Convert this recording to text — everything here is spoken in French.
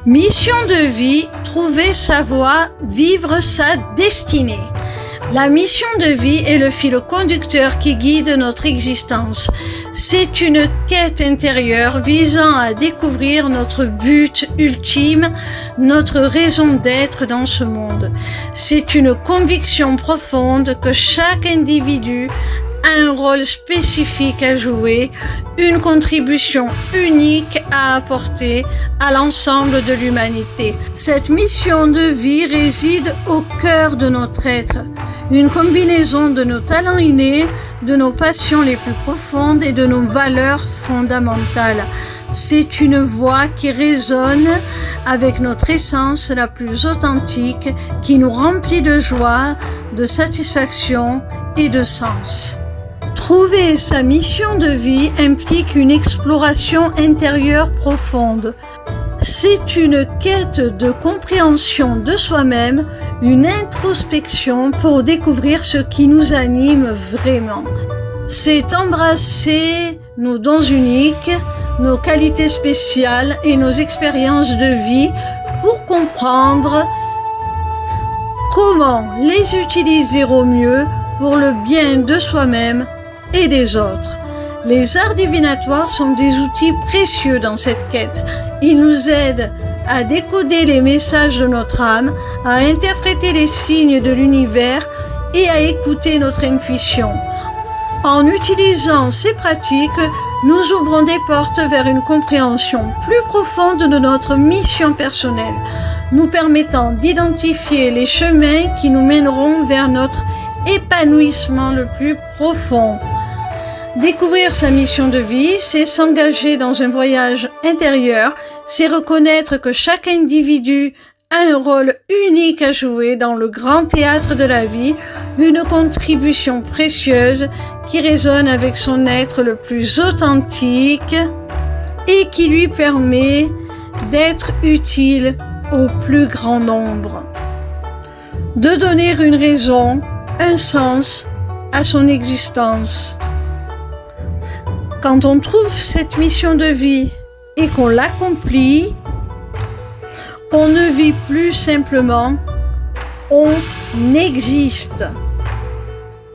Mission de vie, trouver sa voie, vivre sa destinée. La mission de vie est le fil conducteur qui guide notre existence. C'est une quête intérieure visant à découvrir notre but ultime, notre raison d'être dans ce monde. C'est une conviction profonde que chaque individu a un rôle spécifique à jouer, une contribution unique à apporter à l'ensemble de l'humanité. Cette mission de vie réside au cœur de notre être, une combinaison de nos talents innés, de nos passions les plus profondes et de nos valeurs fondamentales. C'est une voix qui résonne avec notre essence la plus authentique, qui nous remplit de joie, de satisfaction et de sens. Trouver sa mission de vie implique une exploration intérieure profonde. C'est une quête de compréhension de soi-même, une introspection pour découvrir ce qui nous anime vraiment. C'est embrasser nos dons uniques, nos qualités spéciales et nos expériences de vie pour comprendre comment les utiliser au mieux pour le bien de soi-même et des autres. Les arts divinatoires sont des outils précieux dans cette quête. Ils nous aident à décoder les messages de notre âme, à interpréter les signes de l'univers et à écouter notre intuition. En utilisant ces pratiques, nous ouvrons des portes vers une compréhension plus profonde de notre mission personnelle, nous permettant d'identifier les chemins qui nous mèneront vers notre épanouissement le plus profond. Découvrir sa mission de vie, c'est s'engager dans un voyage intérieur, c'est reconnaître que chaque individu a un rôle unique à jouer dans le grand théâtre de la vie, une contribution précieuse qui résonne avec son être le plus authentique et qui lui permet d'être utile au plus grand nombre. De donner une raison, un sens à son existence. Quand on trouve cette mission de vie et qu'on l'accomplit, on ne vit plus simplement, on existe.